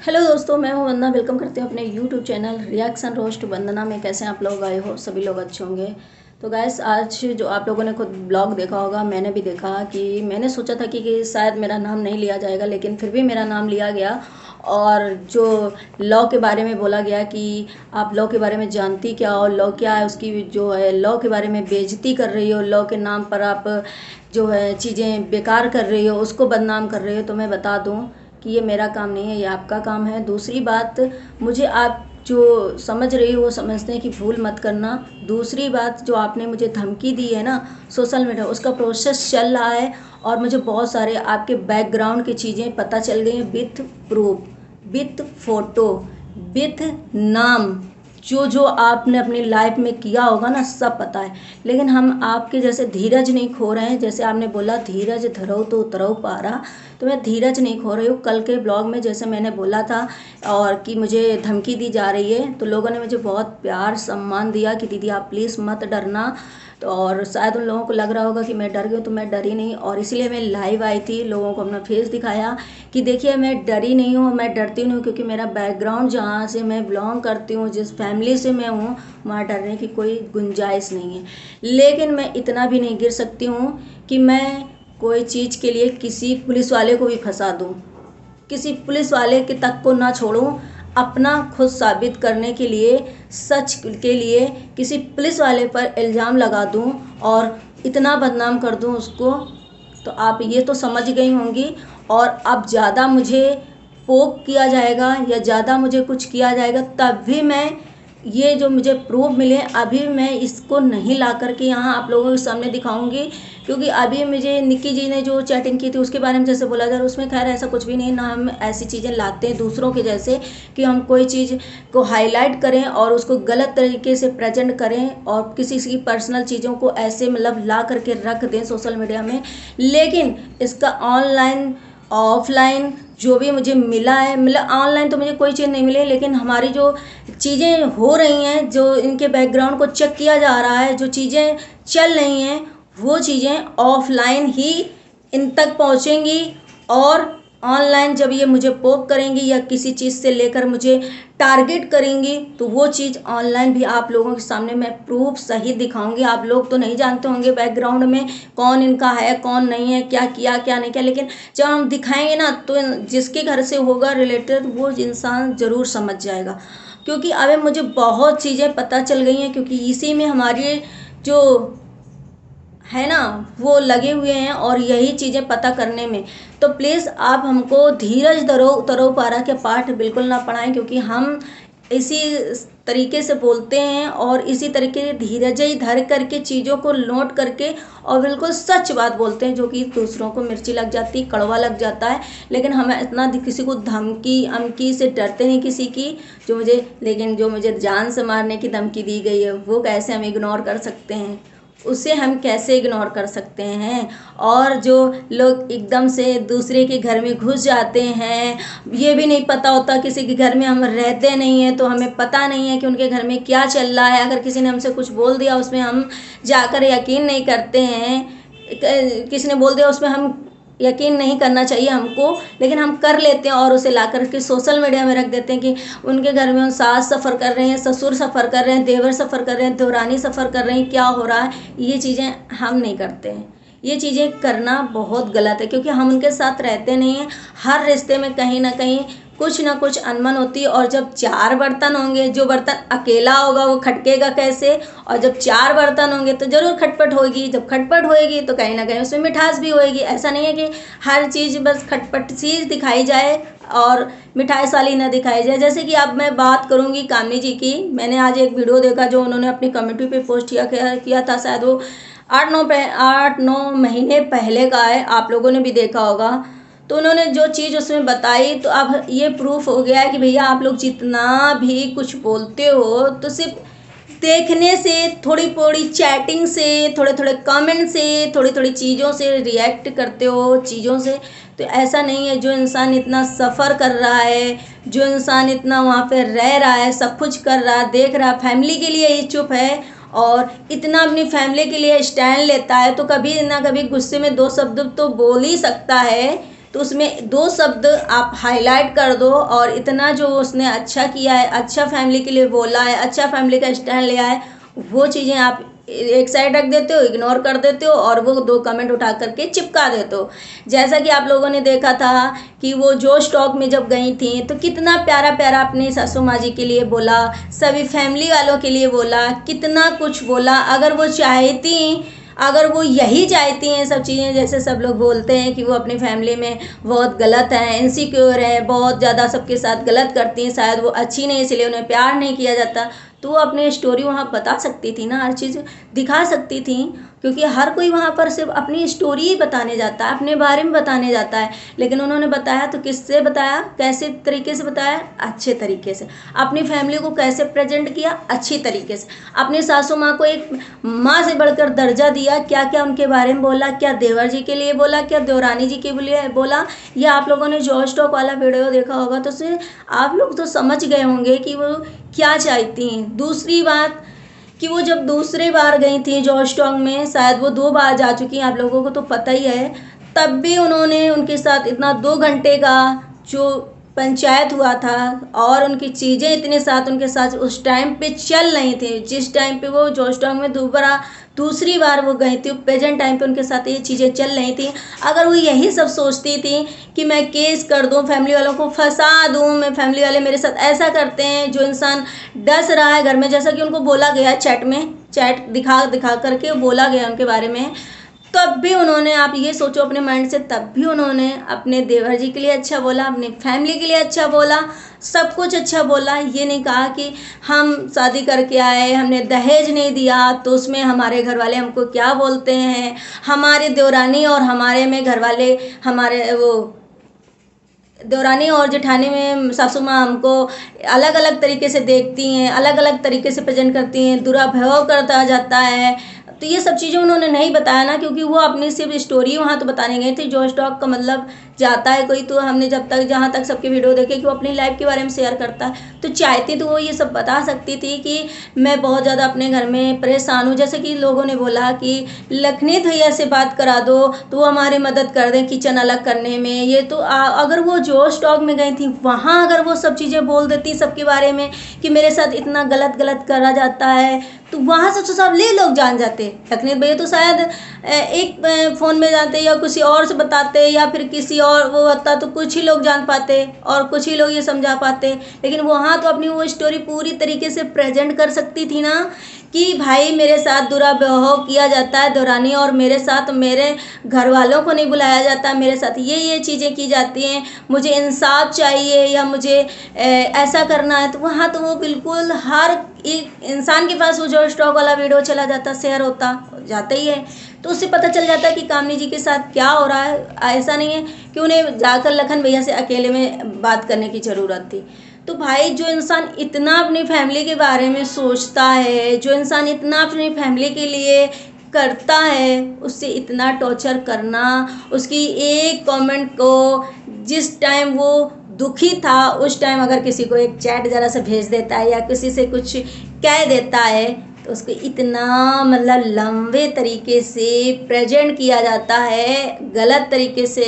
Hello दोस्तों, मैं हूं वंदना। वेलकम करते हैं अपने यूट्यूब चैनल रिएक्शन रोस्ट वंदना में। कैसे हैं आप लोग? आए हो सभी लोग अच्छे होंगे। तो गैस, आज जो आप लोगों ने खुद ब्लॉग देखा होगा, मैंने भी देखा कि मैंने सोचा था कि शायद मेरा नाम नहीं लिया जाएगा, लेकिन फिर भी मेरा नाम लिया गया। और जो लॉ के बारे में बोला गया कि आप लॉ के बारे में जानती क्या हो, लॉ क्या है, उसकी जो है लॉ के बारे में बेइज्जती कर रही हो, लॉ के नाम पर आप जो है चीज़ें बेकार कर रही हो, उसको बदनाम कर रही हो। तो मैं बता दूं कि ये मेरा काम नहीं है, ये आपका काम है। दूसरी बात, मुझे आप जो समझ रही हो वो समझने की भूल मत करना। दूसरी बात, जो आपने मुझे धमकी दी है ना सोशल मीडिया, उसका प्रोसेस चल रहा है और मुझे बहुत सारे आपके बैकग्राउंड की चीज़ें पता चल गई हैं, with proof, with photo, with नाम। जो जो आपने अपनी लाइफ में किया होगा ना, सब पता है। लेकिन हम आपके जैसे धीरज नहीं खो रहे हैं। जैसे आपने बोला धीरज धरो तो उतरो पारा, तो मैं धीरज नहीं खो रही हूँ। कल के ब्लॉग में जैसे मैंने बोला था और कि मुझे धमकी दी जा रही है, तो लोगों ने मुझे बहुत प्यार सम्मान दिया कि दीदी आप प्लीज़ मत डरना। तो और शायद उन लोगों को लग रहा होगा कि मैं डर गई हूँ, तो मैं डरी नहीं। और इसीलिए मैं लाइव आई थी, लोगों को अपना फेस दिखाया कि देखिए मैं डरी नहीं हूँ, मैं डरती नहीं हूँ, क्योंकि मेरा बैकग्राउंड, जहाँ से मैं बिलोंग करती हूँ, जिस फैमिली से मैं हूँ, वहाँ डरने की कोई गुंजाइश नहीं है। लेकिन मैं इतना भी नहीं गिर सकती हूँ कि मैं कोई चीज़ के लिए किसी पुलिस वाले को भी फंसा दूँ, किसी पुलिस वाले के तक को ना छोड़ूं। अपना खुद साबित करने के लिए, सच के लिए किसी पुलिस वाले पर इल्ज़ाम लगा दूं और इतना बदनाम कर दूं उसको। तो आप ये तो समझ गई होंगी। और अब ज़्यादा मुझे पोक किया जाएगा या ज़्यादा मुझे कुछ किया जाएगा, तब भी मैं ये जो मुझे प्रूफ मिले, अभी मैं इसको नहीं ला करके यहाँ आप लोगों के सामने दिखाऊंगी। क्योंकि अभी मुझे निक्की जी ने जो चैटिंग की थी उसके बारे में जैसे बोला जा रहा है, उसमें खैर ऐसा कुछ भी नहीं ना। हम ऐसी चीज़ें लाते हैं दूसरों के जैसे कि हम कोई चीज़ को हाईलाइट करें और उसको गलत तरीके से प्रेजेंट करें और किसी की पर्सनल चीज़ों को ऐसे मतलब ला करके रख दें सोशल मीडिया में। लेकिन इसका ऑनलाइन ऑफलाइन जो भी मुझे मिला है, मतलब ऑनलाइन तो मुझे कोई चीज़ नहीं मिली, लेकिन हमारी जो चीज़ें हो रही हैं, जो इनके बैकग्राउंड को चेक किया जा रहा है, जो चीज़ें चल रही हैं, वो चीज़ें ऑफलाइन ही इन तक पहुँचेंगी। और ऑनलाइन जब ये मुझे पोक करेंगी या किसी चीज़ से लेकर मुझे टारगेट करेंगी, तो वो चीज़ ऑनलाइन भी आप लोगों के सामने मैं प्रूफ सही दिखाऊंगी। आप लोग तो नहीं जानते होंगे बैकग्राउंड में कौन इनका है कौन नहीं है, क्या किया क्या नहीं किया, लेकिन जब हम दिखाएंगे ना, तो जिसके घर से होगा रिलेटेड वो इंसान ज़रूर समझ जाएगा। क्योंकि अभी मुझे बहुत चीज़ें पता चल गई हैं, क्योंकि इसी में हमारी जो है ना वो लगे हुए हैं और यही चीज़ें पता करने में। तो प्लीज़ आप हमको धीरज धरो उतरो पारा के पाठ बिल्कुल ना पढ़ाएं, क्योंकि हम इसी तरीके से बोलते हैं और इसी तरीके से धीरज ही धर करके चीज़ों को नोट करके और बिल्कुल सच बात बोलते हैं, जो कि दूसरों को मिर्ची लग जाती, कड़वा लग जाता है। लेकिन हम इतना किसी को धमकी अमकी से डरते नहीं किसी की। लेकिन जो मुझे जान से मारने की धमकी दी गई है, वो कैसे हम इग्नोर कर सकते हैं? उसे हम कैसे इग्नोर कर सकते हैं? और जो लोग एकदम से दूसरे के घर में घुस जाते हैं, ये भी नहीं पता होता, किसी के घर में हम रहते नहीं हैं तो हमें पता नहीं है कि उनके घर में क्या चल रहा है। अगर किसी ने हमसे कुछ बोल दिया, उसमें हम जाकर यकीन नहीं करते हैं। किसी ने बोल दिया, उसमें हम यकीन नहीं करना चाहिए हमको, लेकिन हम कर लेते हैं और उसे ला कर के सोशल मीडिया में रख देते हैं कि उनके घर में सास सफ़र कर रहे हैं, ससुर सफ़र कर रहे हैं, देवर सफ़र कर रहे हैं, देवरानी सफ़र कर रही हैं, क्या हो रहा है। ये चीज़ें हम नहीं करते हैं। ये चीज़ें करना बहुत गलत है, क्योंकि हम उनके साथ रहते नहीं हैं। हर रिश्ते में कहीं ना कहीं कुछ ना कुछ अनबन होती है। और जब चार बर्तन होंगे, जो बर्तन अकेला होगा वो खटकेगा कैसे? और जब चार बर्तन होंगे तो ज़रूर खटपट होगी। जब खटपट होएगी तो कहीं ना कहीं उसमें मिठास भी होएगी। ऐसा नहीं है कि हर चीज़ बस खटपट सी दिखाई जाए और मिठास वाली ना दिखाई जाए। जैसे कि अब मैं बात करूँगी कामनी जी की। मैंने आज एक वीडियो देखा जो उन्होंने अपनी कम्युनिटी पे पोस्ट किया था। शायद वो 8-9 महीने पहले का है, आप लोगों ने भी देखा होगा। तो उन्होंने जो चीज़ उसमें बताई, तो अब ये प्रूफ हो गया है कि भैया आप लोग जितना भी कुछ बोलते हो, तो सिर्फ देखने से, थोड़ी थोड़ी चैटिंग से, थोड़े थोड़े कमेंट से, थोड़ी थोड़ी चीज़ों से रिएक्ट करते हो चीज़ों से। तो ऐसा नहीं है। जो इंसान इतना सफ़र कर रहा है, जो इंसान इतना वहाँ पे रह रहा है, सब कुछ कर रहा है, देख रहा है, फैमिली के लिए ही चुप है और इतना अपनी फैमिली के लिए स्टैंड लेता है, तो कभी ना कभी गुस्से में दो शब्द तो बोल ही सकता है। तो उसमें 2 शब्द आप हाईलाइट कर दो और इतना जो उसने अच्छा किया है, अच्छा फैमिली के लिए बोला है, अच्छा फैमिली का स्टैंड लिया है, वो चीज़ें आप एक साइड रख देते हो, इग्नोर कर देते हो और वो 2 कमेंट उठा करके चिपका देते हो। जैसा कि आप लोगों ने देखा था कि वो जोश टॉक में जब गई थी तो कितना प्यारा प्यारा अपनी सासू माँ जी के लिए बोला, सभी फैमिली वालों के लिए बोला, कितना कुछ बोला। अगर वो चाहती, अगर वो यही चाहती हैं सब चीज़ें, जैसे सब लोग बोलते हैं कि वो अपनी फैमिली में बहुत गलत हैं, इनसिक्योर हैं, बहुत ज़्यादा सबके साथ गलत करती हैं, शायद वो अच्छी नहीं इसलिए उन्हें प्यार नहीं किया जाता, तो वो अपनी स्टोरी वहाँ बता सकती थी ना, हर चीज़ दिखा सकती थी। क्योंकि हर कोई वहाँ पर सिर्फ अपनी स्टोरी ही बताने जाता है, अपने बारे में बताने जाता है, लेकिन उन्होंने बताया तो किससे बताया, कैसे तरीके से बताया, अच्छे तरीके से। अपनी फैमिली को कैसे प्रेजेंट किया, अच्छी तरीके से। अपनी सासू माँ को एक माँ से बढ़कर दर्जा दिया, क्या क्या उनके बारे में बोला, क्या देवर जी के लिए बोला, क्या देवरानी जी के लिए बोला। ये आप लोगों ने जॉर्ज टॉक वाला वीडियो देखा होगा तो उससे आप लोग तो समझ गए होंगे कि वो क्या चाहती हैं। दूसरी बात कि वो जब दूसरी बार गई थी जॉर्ज टाउन में, शायद वो 2 बार जा चुकी हैं, आप लोगों को तो पता ही है, तब भी उन्होंने उनके साथ इतना 2 घंटे का जो पंचायत हुआ था और उनकी चीज़ें इतने साथ उनके साथ उस टाइम पे चल रही थी, जिस टाइम पे वो जॉर्ज टाउन में दूसरी बार वो गई थी, प्रेजेंट टाइम पे उनके साथ ये चीज़ें चल रही थी। अगर वो यही सब सोचती थी कि मैं केस कर दूं, फैमिली वालों को फंसा दूं, मैं फैमिली वाले मेरे साथ ऐसा करते हैं, जो इंसान डस रहा है घर में, जैसा कि उनको बोला गया चैट में, चैट दिखा दिखा करके बोला गया उनके बारे में, तब भी उन्होंने, आप ये सोचो अपने माइंड से, तब भी उन्होंने अपने देवर जी के लिए अच्छा बोला, अपनी फैमिली के लिए अच्छा बोला, सब कुछ अच्छा बोला। ये नहीं कहा कि हम शादी करके आए, हमने दहेज नहीं दिया तो उसमें हमारे घर वाले हमको क्या बोलते हैं, हमारे देवरानी और हमारे में घर वाले, हमारे वो देवरानी और जेठानी में सासू माँ हमको अलग अलग तरीके से देखती हैं, अलग अलग तरीके से प्रेजेंट करती हैं, दुराभाव करता जाता है। तो ये सब चीज़ें उन्होंने नहीं बताया ना, क्योंकि वो अपनी सिर्फ स्टोरी वहाँ तो बताने गई थी। जॉर्ज टॉक का मतलब जाता है कोई, तो हमने जब तक जहाँ तक सबके वीडियो देखे कि वो अपनी लाइफ के बारे में शेयर करता है, तो चाहती तो वो ये सब बता सकती थी कि मैं बहुत ज़्यादा अपने घर में परेशान हूँ। जैसे कि लोगों ने बोला कि लखनीत भैया से बात करा दो तो वो हमारी मदद कर दें किचन अलग करने में। ये तो अगर वो जॉर्ज टॉक में गई थी, वहाँ अगर वो सब चीज़ें बोल देती सबके बारे में कि मेरे साथ इतना गलत गलत करा जाता है, तो वहाँ से तो सब ले लोग जान जाते। लखनीत भैया तो शायद एक फ़ोन में जानते या किसी और से बताते, या फिर किसी और वो होता तो कुछ ही लोग जान पाते और कुछ ही लोग ये समझा पाते। लेकिन वहाँ तो अपनी वो स्टोरी पूरी तरीके से प्रेजेंट कर सकती थी ना, कि भाई मेरे साथ दुराव्यवहार किया जाता है देवरानी, और मेरे साथ मेरे घर वालों को नहीं बुलाया जाता, मेरे साथ ये चीज़ें की जाती हैं, मुझे इंसाफ चाहिए या मुझे ऐसा करना है। तो वहाँ तो वो बिल्कुल हर एक इंसान के पास वो जो स्टॉक वाला वीडियो चला जाता, शेयर होता जाता ही है, तो उससे पता चल जाता है कि कामनी जी के साथ क्या हो रहा है। ऐसा नहीं है कि उन्हें जाकर लखन भैया से अकेले में बात करने की ज़रूरत थी। तो भाई जो इंसान इतना अपनी फैमिली के बारे में सोचता है, जो इंसान इतना अपनी फैमिली के लिए करता है, उससे इतना टॉर्चर करना, उसकी एक कमेंट को जिस टाइम वो दुखी था उस टाइम अगर किसी को एक चैट ज़रा सा भेज देता है या किसी से कुछ कह देता है, तो उसको इतना मतलब लंबे तरीके से प्रेजेंट किया जाता है, गलत तरीके से,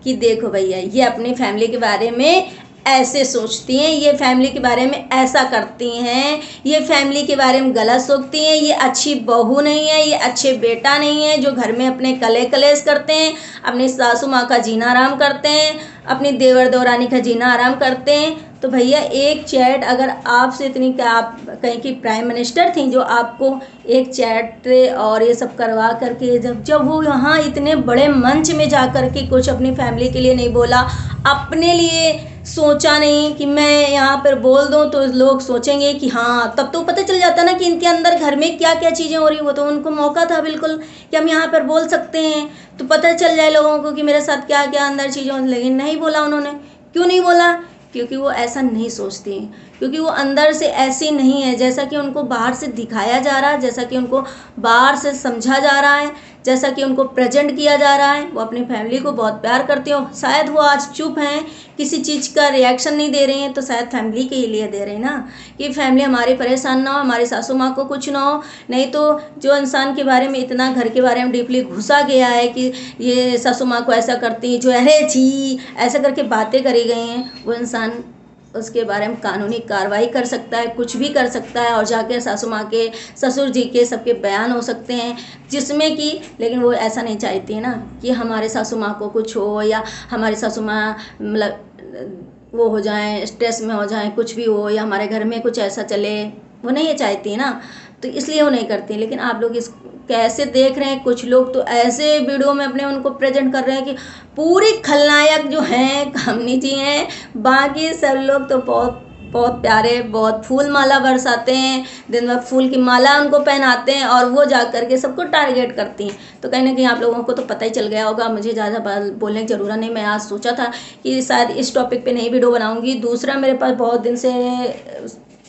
कि देखो भैया ये अपनी फैमिली के बारे में ऐसे सोचती हैं, ये फैमिली के बारे में ऐसा करती हैं, ये फैमिली के बारे में गलत सोचती हैं, ये अच्छी बहू नहीं है, ये अच्छे बेटा नहीं है, जो घर में अपने कलेश करते हैं, अपनी सासू माँ का जीना आराम करते हैं, अपनी देवर देवरानी का जीना आराम करते हैं। तो भैया एक चैट अगर आपसे इतनी, क्या आप कहीं की प्राइम मिनिस्टर थी जो आपको एक चैट और ये सब करवा करके, जब वो यहाँ इतने बड़े मंच में जा कर के कुछ अपनी फैमिली के लिए नहीं बोला, अपने लिए सोचा नहीं कि मैं यहाँ पर बोल दूँ तो लोग सोचेंगे कि हाँ, तब तो पता चल जाता ना कि इनके अंदर घर में क्या क्या चीज़ें हो रही। वो तो उनको मौका था बिल्कुल कि हम यहाँ पर बोल सकते हैं, तो पता चल जाए लोगों को कि मेरे साथ क्या क्या अंदर चीज़ें हो। लेकिन नहीं बोला उन्होंने। क्यों नहीं बोला? क्योंकि वो ऐसा नहीं सोचती हैं, क्योंकि वो अंदर से ऐसी नहीं है जैसा कि उनको बाहर से दिखाया जा रहा है, जैसा कि उनको बाहर से समझा जा रहा है, जैसा कि उनको प्रेजेंट किया जा रहा है। वो अपनी फैमिली को बहुत प्यार करती हो, शायद वो आज चुप हैं, किसी चीज़ का रिएक्शन नहीं दे रही हैं, तो शायद फैमिली के लिए दे रहे हैं ना, कि फैमिली हमारी परेशान ना हो, हमारी सासू माँ को कुछ ना हो। नहीं तो जो इंसान के बारे में इतना घर के बारे में डीपली घुसा गया है कि ये सासू माँ को ऐसा करती, जो अरे छी ऐसा करके बातें करी गई हैं, वो इंसान उसके बारे में कानूनी कार्रवाई कर सकता है, कुछ भी कर सकता है, और जाके सासू माँ के, ससुर जी के, सबके बयान हो सकते हैं, जिसमें कि, लेकिन वो ऐसा नहीं चाहती है ना कि हमारे सासू माँ को कुछ हो, या हमारी सासू माँ मतलब वो हो जाएं, स्ट्रेस में हो जाएं, कुछ भी हो, या हमारे घर में कुछ ऐसा चले, वो नहीं ये चाहती है ना, तो इसलिए वो नहीं करती। लेकिन आप लोग इस कैसे देख रहे हैं, कुछ लोग तो ऐसे वीडियो में अपने उनको प्रेजेंट कर रहे हैं कि पूरी खलनायक जो हैं कामनी जी हैं, बाकी सब लोग तो बहुत बहुत प्यारे, बहुत फूल माला बरसाते हैं, दिन भर फूल की माला उनको पहनाते हैं, और वो जा कर के सबको टारगेट करती हैं। तो कहीं ना कहीं आप लोगों को तो पता ही चल गया होगा, मुझे ज़्यादा बोलने की ज़रूरत नहीं। मैं आज सोचा था कि शायद इस टॉपिक पे नई वीडियो बनाऊंगी, दूसरा मेरे पास बहुत दिन से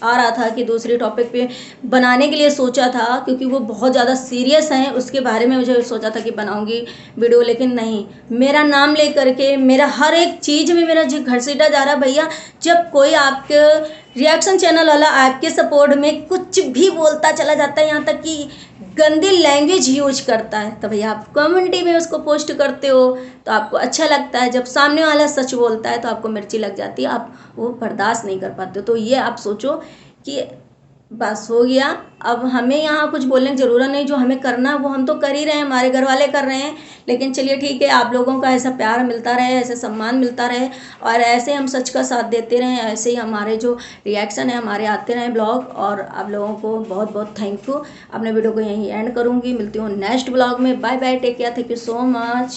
आ रहा था कि दूसरे टॉपिक पे बनाने के लिए सोचा था, क्योंकि वो बहुत ज़्यादा सीरियस हैं, उसके बारे में मुझे सोचा था कि बनाऊंगी वीडियो, लेकिन नहीं, मेरा नाम ले करके मेरा हर एक चीज़ में मेरा जी घसीटा जा रहा है। भैया जब कोई आपके रिएक्शन चैनल वाला आपके सपोर्ट में कुछ भी बोलता चला जाता है, यहाँ तक कि गंदी लैंग्वेज यूज करता है, तो भैया आप कम्युनिटी में उसको पोस्ट करते हो तो आपको अच्छा लगता है, जब सामने वाला सच बोलता है तो आपको मिर्ची लग जाती है, आप वो बर्दाश्त नहीं कर पाते। तो ये आप सोचो कि बस हो गया, अब हमें यहाँ कुछ बोलने की ज़रूरत नहीं, जो हमें करना है वो हम तो कर ही रहे हैं, हमारे घर वाले कर रहे हैं। लेकिन चलिए ठीक है, आप लोगों का ऐसा प्यार मिलता रहे, ऐसे सम्मान मिलता रहे, और ऐसे हम सच का साथ देते रहें, ऐसे ही हमारे जो रिएक्शन है हमारे आते रहें ब्लॉग। और आप लोगों को बहुत बहुत थैंक यू। अपने वीडियो को यहीं एंड करूँगी, मिलती हूँ नेक्स्ट ब्लॉग में। Bye bye, take care, thank you so much.